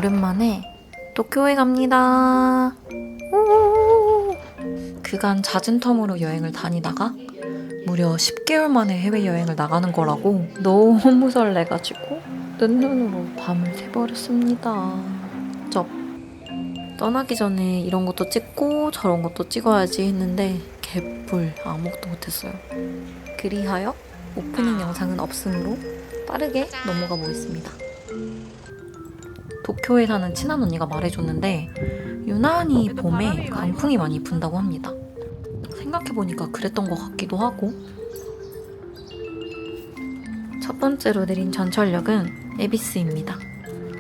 오랜만에 도쿄에 갑니다. 오! 그간 잦은 텀으로 여행을 다니다가 무려 10개월 만에 해외여행을 나가는 거라고 너무 설레가지고 눈으로 밤을 새버렸습니다. 떠나기 전에 이런 것도 찍고 저런 것도 찍어야지 했는데 개뿔 아무것도 못했어요. 그리하여 오프닝 영상은 없으므로 빠르게 넘어가 보겠습니다. 도쿄에 사는 친한 언니가 말해줬는데 유난히 봄에 강풍이 많이 분다고 합니다. 생각해보니까 그랬던 것 같기도 하고. 첫 번째로 내린 전철역은 에비스입니다.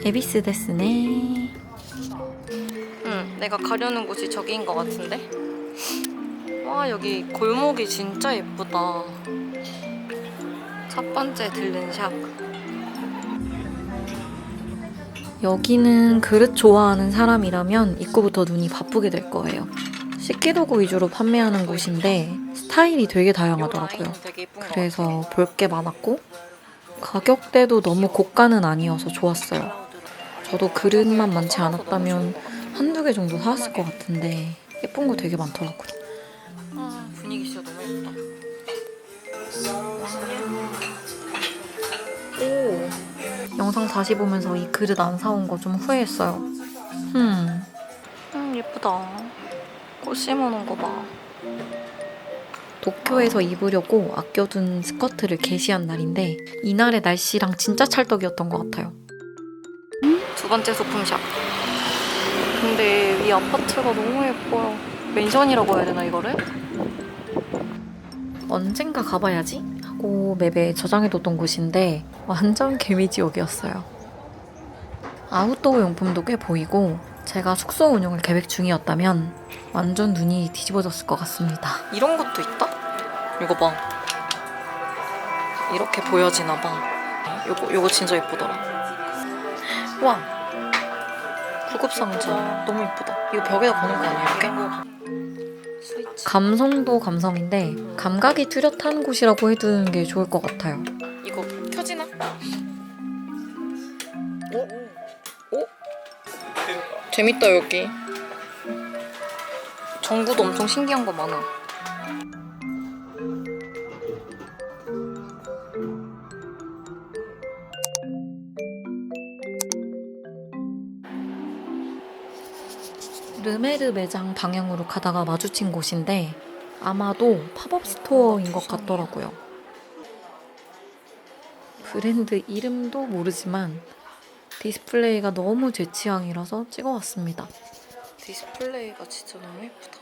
에비스 데스네. 내가 가려는 곳이 저기인 것 같은데? 와, 여기 골목이 진짜 예쁘다. 첫 번째 들른 샵. 여기는 그릇 좋아하는 사람이라면 입구부터 눈이 바쁘게 될 거예요. 식기도구 위주로 판매하는 곳인데 스타일이 되게 다양하더라고요. 그래서 볼 게 많았고 가격대도 너무 고가는 아니어서 좋았어요. 저도 그릇만 많지 않았다면 한두 개 정도 사왔을 것 같은데 예쁜 거 되게 많더라고요. 아, 분위기 진짜 너무 예쁘다. 오, 영상 다시 보면서 이 그릇 안 사온 거 좀 후회했어요. 예쁘다. 꽃 심어놓은 거 봐. 도쿄에서 입으려고 아껴둔 스커트를 게시한 날인데 이날의 날씨랑 진짜 찰떡이었던 것 같아요. 두 번째 소품샵. 근데 이 아파트가 너무 예뻐요. 맨션이라고 해야 되나 이거를? 언젠가 가봐야지 하고 맵에 저장해뒀던 곳인데 완전 개미지옥이었어요. 아웃도어 용품도 꽤 보이고 제가 숙소 운영을 계획 중이었다면 완전 눈이 뒤집어졌을 것 같습니다. 이런 것도 있다? 이거 봐. 이렇게 보여지나 봐. 요거 진짜 예쁘더라. 와, 구급상자 너무 예쁘다. 이거 벽에다 거는 거 아니야 이렇게? 감성도 감성인데 감각이 뚜렷한 곳이라고 해두는 게 좋을 것 같아요. 이거 켜지나? 오? 재밌다 여기. 전구도 엄청 신기한 거 많아. 르메르 매장 방향으로 가다가 마주친 곳인데 아마도 팝업 스토어인 것 같더라고요. 브랜드 이름도 모르지만 디스플레이가 너무 제 취향이라서 찍어왔습니다. 디스플레이가 진짜 너무 예쁘다.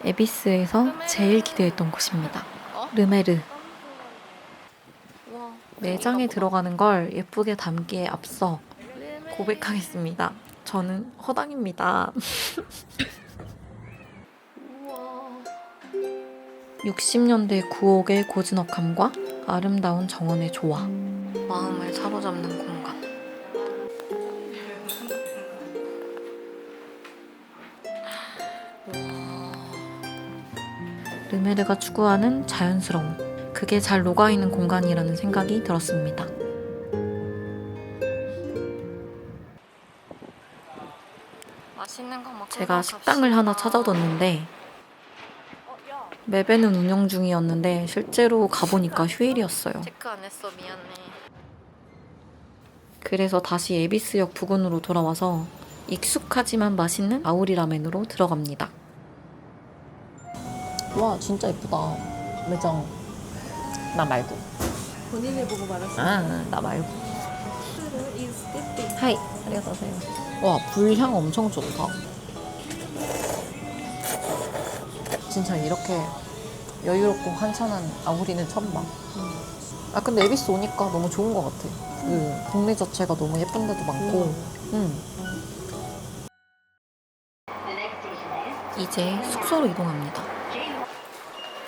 에비스에서 제일 기대했던 곳입니다. 르메르. 매장에 들어가는 걸 예쁘게 담기에 앞서 고백하겠습니다. 저는 허당입니다. 60년대 구옥의 고즈넉함과 아름다운 정원의 조화. 마음을 사로잡는 공간. 르메르가 추구하는 자연스러움. 그게 잘 녹아있는 공간이라는 생각이 들었습니다. 제가 식당을 하나 찾아뒀는데 맵에는 운영 중이었는데 실제로 가보니까 휴일이었어요. 체크 안 했어, 미안해. 그래서 다시 에비스역 부근으로 돌아와서 익숙하지만 맛있는 아오리 라멘으로 들어갑니다. 와, 진짜 예쁘다. 매장. 나 말고. 본인을 보고 말았어요. 아, 나 말고. 하이, 안녕하세요. 와, 불향 엄청 좋다. 진짜 이렇게 여유롭고 한산한 아오리는 처음 봐. 아, 근데 에비스 오니까 너무 좋은 것 같아. 그 동네 자체가 너무 예쁜 데도 많고. 이제 숙소로 이동합니다.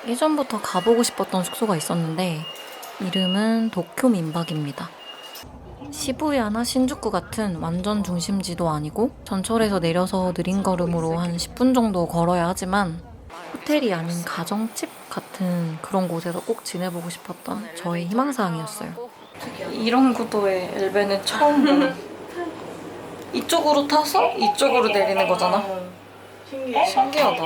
예전부터 가보고 싶었던 숙소가 있었는데 이름은 도쿄 민박입니다. 시부야나 신주쿠 같은 완전 중심지도 아니고 전철에서 내려서 느린 걸음으로 한 10분 정도 걸어야 하지만 호텔이 아닌 가정집 같은 그런 곳에서 꼭 지내보고 싶었던 저의 희망사항이었어요. 이런 구도의 엘베는 처음 보는. 이쪽으로 타서 이쪽으로 내리는 거잖아. 신기하다.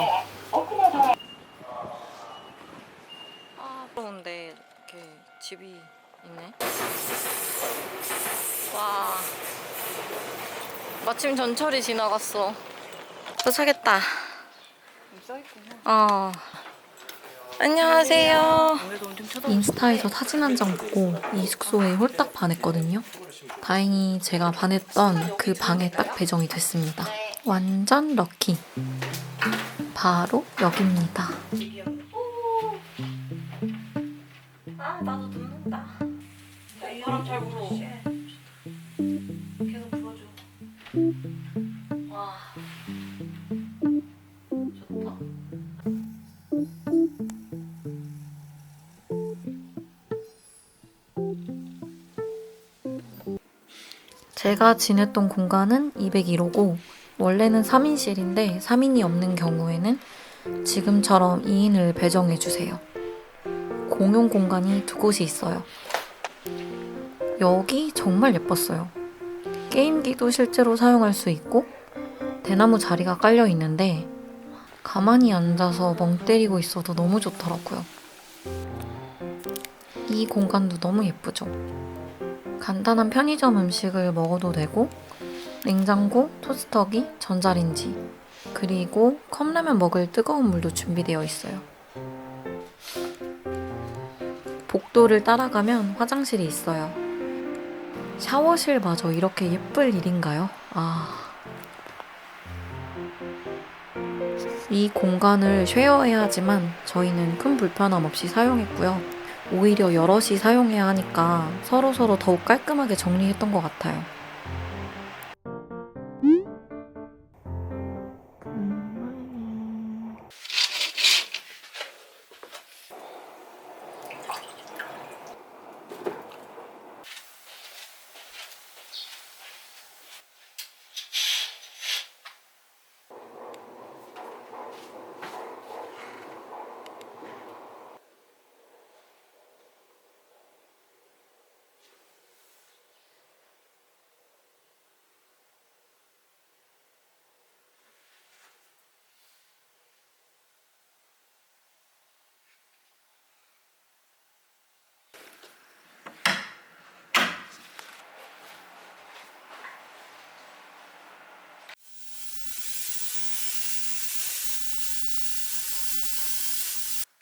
아, 부러운데 이렇게 집이 있네. 와, 마침 전철이 지나갔어. 도착했다. 어. 안녕하세요. 인스타에서 사진 한 장 보고 이 숙소에 홀딱 반했거든요. 다행히 제가 반했던 그 방에 딱 배정이 됐습니다. 완전 럭키. 바로 여기입니다. 아, 나도 눕는다. 바람 잘 불어. 계속 불어줘. 와, 좋다. 제가 지냈던 공간은 201호고 원래는 3인실인데 3인이 없는 경우에는 지금처럼 2인을 배정해주세요. 공용 공간이 두 곳이 있어요. 여기 정말 예뻤어요. 게임기도 실제로 사용할 수 있고 대나무 자리가 깔려 있는데 가만히 앉아서 멍 때리고 있어도 너무 좋더라고요. 이 공간도 너무 예쁘죠? 간단한 편의점 음식을 먹어도 되고 냉장고, 토스터기, 전자레인지 그리고 컵라면 먹을 뜨거운 물도 준비되어 있어요. 복도를 따라가면 화장실이 있어요. 샤워실마저 이렇게 예쁠 일인가요? 이 공간을 쉐어해야 하지만 저희는 큰 불편함 없이 사용했고요. 오히려 여럿이 사용해야 하니까 서로서로 더욱 깔끔하게 정리했던 것 같아요.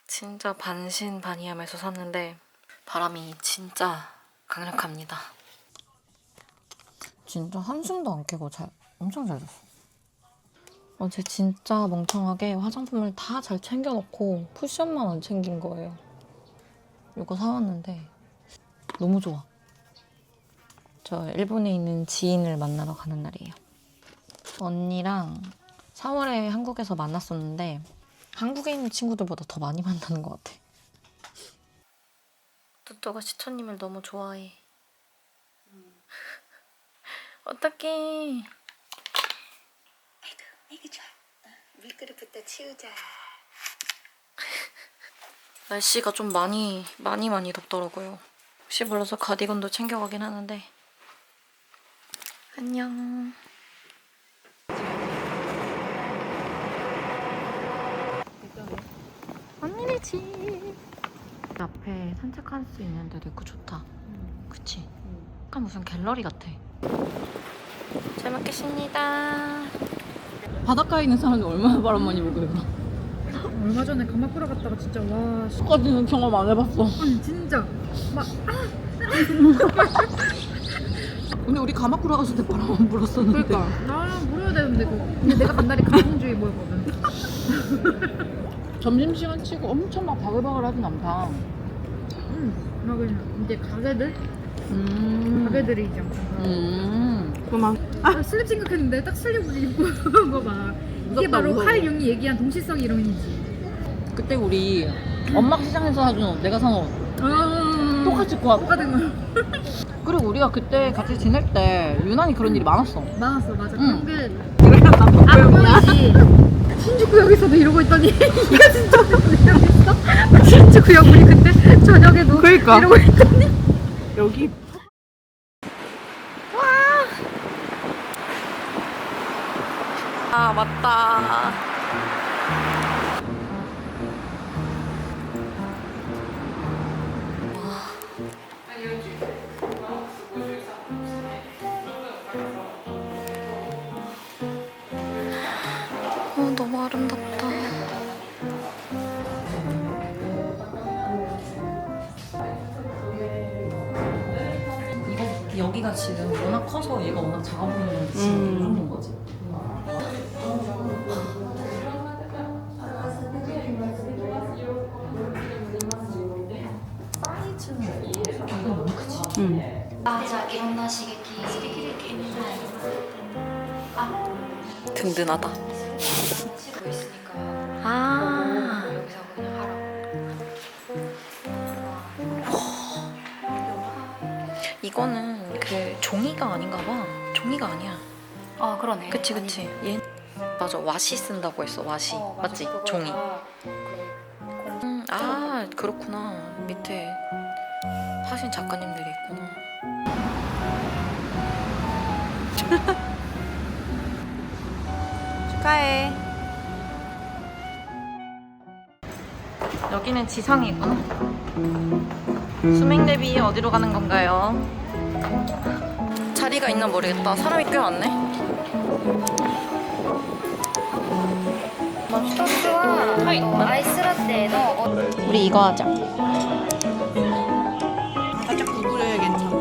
진짜 반신반의하면서 샀는데 바람이 진짜 강력합니다. 진짜 한숨도 안 깨고 엄청 잘 잤어. 어제 진짜 멍청하게 화장품을 다 잘 챙겨놓고 쿠션만 안 챙긴 거예요. 이거 사왔는데 너무 좋아. 저 일본에 있는 지인을 만나러 가는 날이에요. 언니랑 4월에 한국에서 만났었는데 한국에 있는 친구들보다 더 많이 만나는 것 같아. 뚜뚜가 시초님을 너무 좋아해. 어떡해. 아이고 좋아. 물그릇부터 치우자. 날씨가 좀 많이 덥더라고요. 혹시 몰라서 가디건도 챙겨가긴 하는데. 안녕. 언니네 집. 앞에 산책할 수 있는 데도 있고 좋다. 그치? 약간 무슨 갤러리 같아. 잘 먹겠습니다. 바닷가에 있는 사람이 얼마나 바람 많이 불고요. 얼마 전에 가마쿠라 갔다가 진짜 와. 까지는 경험 안 해봤어. 아니 진짜 막 근데 우리 가마쿠라 갔을 때 바람 안 불었었는데. 그러니까 나랑 물어야 되는데 근데 내가 간 날이 강풍주의보였거든. 점심시간 치고 엄청 막 바글바글 하진 않다. 막 그냥 이제 가게들이 이제 그만. 슬립 생각했는데 딱 슬립을 입고 온 거 봐. 이게 바로 무서워. 칼 융이 얘기한 동시성 이론이지. 그때 우리 엄마가 시장에서 사준 옷, 내가 산 옷 똑같이 입고 하고. 똑같은 거 그리고 우리가 그때 같이 지낼 때 유난히 그런 일이 많았어. 많았어. 맞아. 응. 그런 게 안 보이지. 신주쿠역에서도 이러고 있더니 이거 진짜 이러고 있어? 신주쿠역 우리 그때 저녁에도 그러니까. 이러고 있더니 여기 아, 맞다. 너무 아름답다. 여기가 지금 워낙 커서 얘가 워낙 작아 보이는데 지금 이 정도인 거지. 사이즈는 이거 너무 크지? 든든하다. 아. 이거는 그 종이가 아닌가 봐. 종이가 아니야. 아 그러네. 그치 그치. 얘 맞아. 와시 쓴다고 했어. 와시. 맞지? 종이. 아 그렇구나. 밑에 사진 작가님들이 있구나. 축하해. 여기는 지상이구나. 수맹 대비 어디로 가는 건가요? 자리가 있나 모르겠다. 사람이 꽤 많네. 아이스 라떼의 우리 이거 하자. 살짝 구부려야 괜찮아.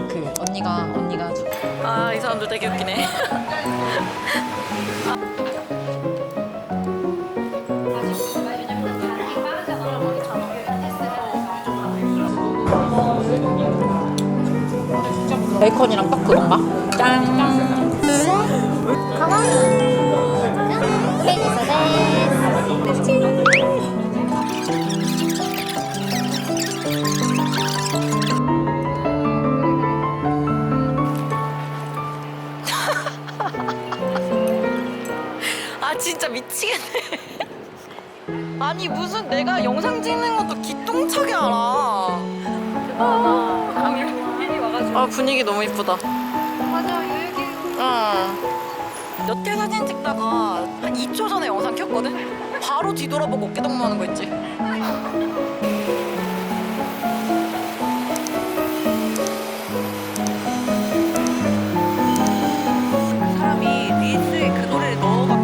그 언니가 아, 이 사람들 되게 웃기네. 베이컨이랑 딱 그건가? 짠. 아 진짜 미치겠네. 아니 무슨 내가 영상 찍는 것도 기똥차게 알아. 아 분위기 너무 이쁘다. 맞아 여기. 응. 몇 개 사진 찍다가 한 2초 전에 영상 켰거든? 바로 뒤돌아보고 어깨동무하는 거 있지? 사람이 릴스에 그 노래를 넣어가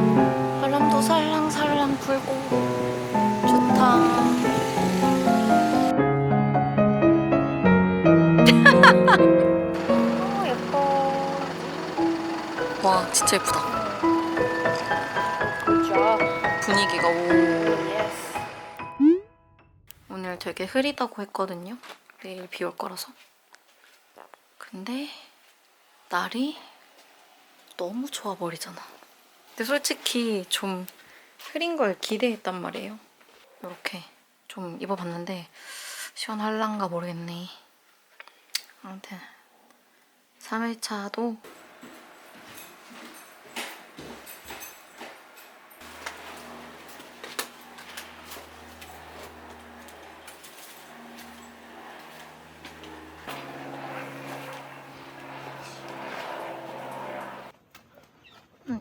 바람도 살랑살랑 불고 좋다. 와 진짜 예쁘다. 분위기가 오늘 되게 흐리다고 했거든요. 내일 비 올 거라서. 근데 날이 너무 좋아 버리잖아. 근데 솔직히 좀 흐린 걸 기대했단 말이에요. 이렇게 좀 입어봤는데 시원할란가 모르겠네. 아무튼 3일차도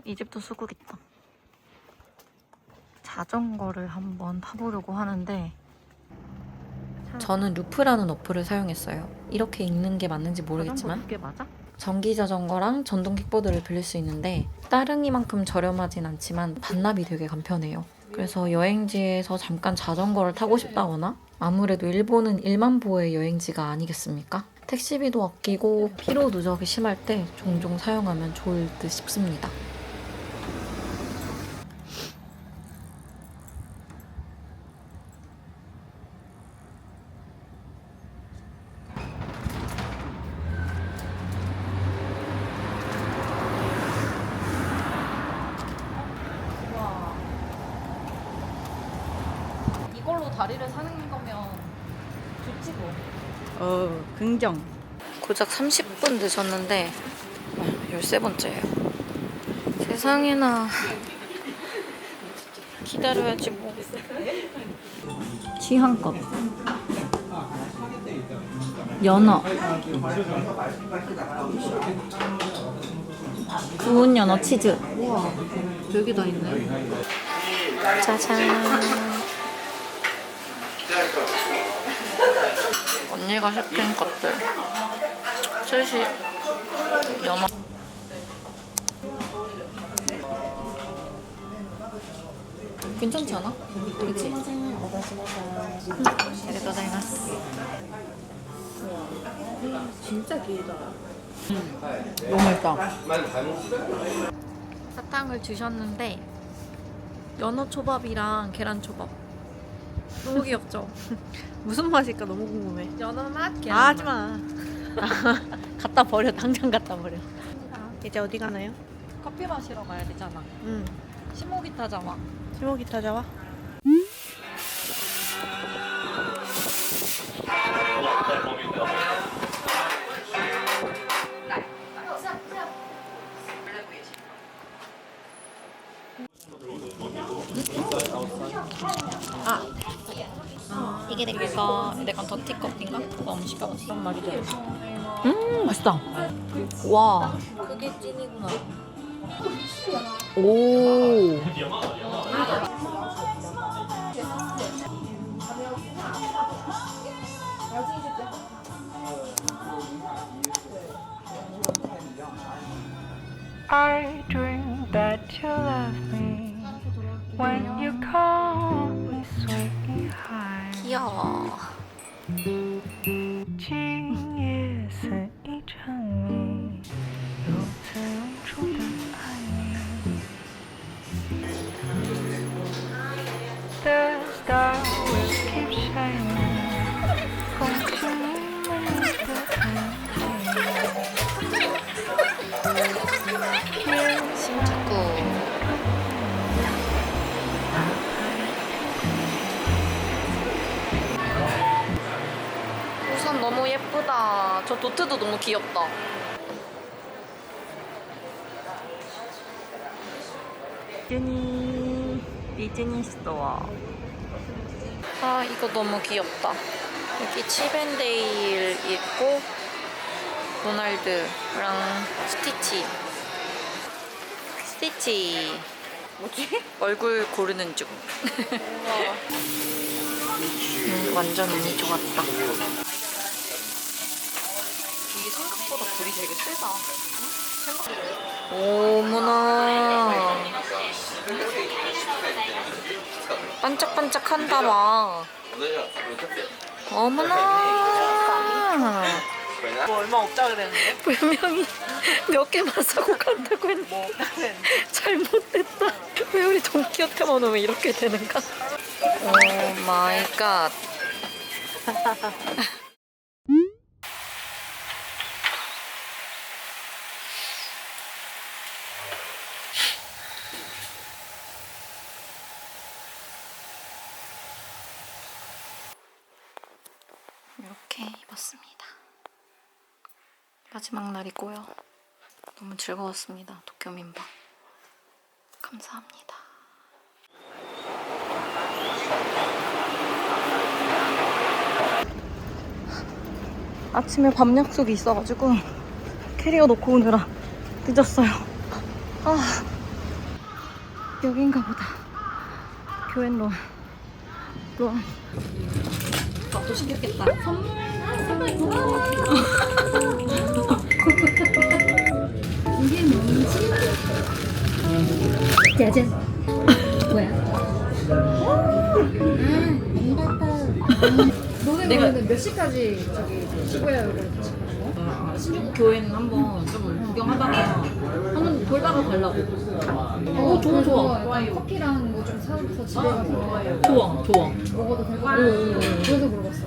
이 집도 수국 있다. 자전거를 한번 타보려고 하는데 저는 루프라는 어플을 사용했어요. 이렇게 읽는 게 맞는지 모르겠지만 그게 맞아? 전기 자전거랑 전동 킥보드를 빌릴 수 있는데 따릉이만큼 저렴하진 않지만 반납이 되게 간편해요. 그래서 여행지에서 잠깐 자전거를 타고 싶다거나 아무래도 일본은 1만 보의 여행지가 아니겠습니까? 택시비도 아끼고 피로 누적이 심할 때 종종 사용하면 좋을 듯 싶습니다. 이걸로 다리를 사는 거면 좋지 뭐. 긍정. 고작 30분 늦었는데 13번째예요. 세상에나 기다려야지 뭐. 취향껏. 연어. 구운 연어 치즈. 우와, 여기 다 있네. 짜잔. 언니가 시킨 것들. 스시, 연어. 괜찮지 않아? 그치? 아리가토고자이마스. 진짜 길다. 너무 맛있다. 사탕을 주셨는데 연어 초밥이랑 계란 초밥. 너무 귀엽죠? 무슨 맛일까 너무 궁금해. 연어 맛, 아, 계란 하지 맛. 마. 갖다 버려. 당장 갖다 버려. 이제 어디 가나요? 커피 마시러 가야 되잖아. 응. 시모기 타자와. 시모기 타자와. 이게 내가 더티 커피인가? 그거 너무 시켜봤어. 그런 말이죠. 맛있다. 와. 그게 찐이구나. 오. I dream that you love me when you call me sweetheart. 귀여워. 今夜是一场谜，如此无助的爱你。The star will keep shining， 共祝你们的爱情。 신축구. 우선 너무 예쁘다. 저 도트도 너무 귀엽다. 디즈니 스토어. 아, 이거 너무 귀엽다. 여기 칩앤데일 있고 도날드랑 스티치. 뭐지? 얼굴 고르는 중. 완전 운이 좋았다. 이게 생각보다 불이 되게 세다. 어머나. 반짝반짝한다 막. 어머나. 뭐 얼마 없다 그랬는데? 분명히 몇 개만 사고 간다고 했는데 잘못됐다. 왜 우리 돈키호테만 오면 이렇게 되는가? 오 마이 갓. 이렇게 입었습니다. 마지막 날이고요. 너무 즐거웠습니다. 도쿄 민박. 감사합니다. 아침에 밤 약속이 있어가지고 캐리어 놓고 오느라 늦었어요. 아, 여긴가 보다. 교엔로안. 로안. 밥도 시켰겠다. 이게 뭔지? 짜잔. 뭐야? 너네 그러면 몇 시까지 저기 시부야를 신주쿠 교회는 한번 좀 구경하다가 한번 돌다가 가려고. 좋아. 커피랑 뭐 좀 사서 집에 가서 좋아. 먹어도 되고. 그래서 물어봤어.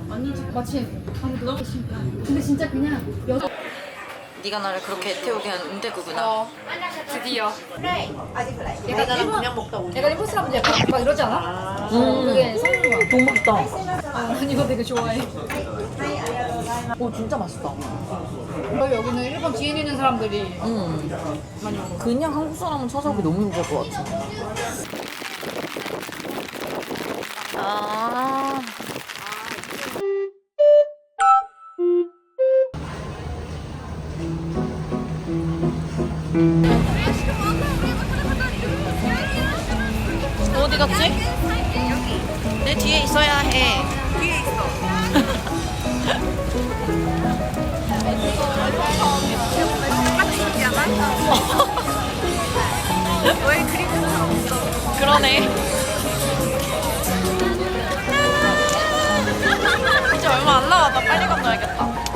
마침 아무도 없으니까. 근데 진짜 그냥 여자. 네가 나를 그렇게 태우게 한 은대구구나. 드디어. 내가 나랑 그냥 먹다 오니. 내가 일본 사람들 약간 막 이러지 않아? 그게 성인 거야. 너무 맛있다. 난 이거 되게 좋아해. 오 진짜 맛있다. 여기는 일본 뒤에 있는 사람들이 그냥 한국 사람은 찾아오기 너무 힘들 것 같아. 아. 어디 갔지? 내 뒤에 있어야 해. 뒤에 있어. 왜 그림 없어? 그러네. 이제 얼마 안 남았다. 빨리 건너야겠다.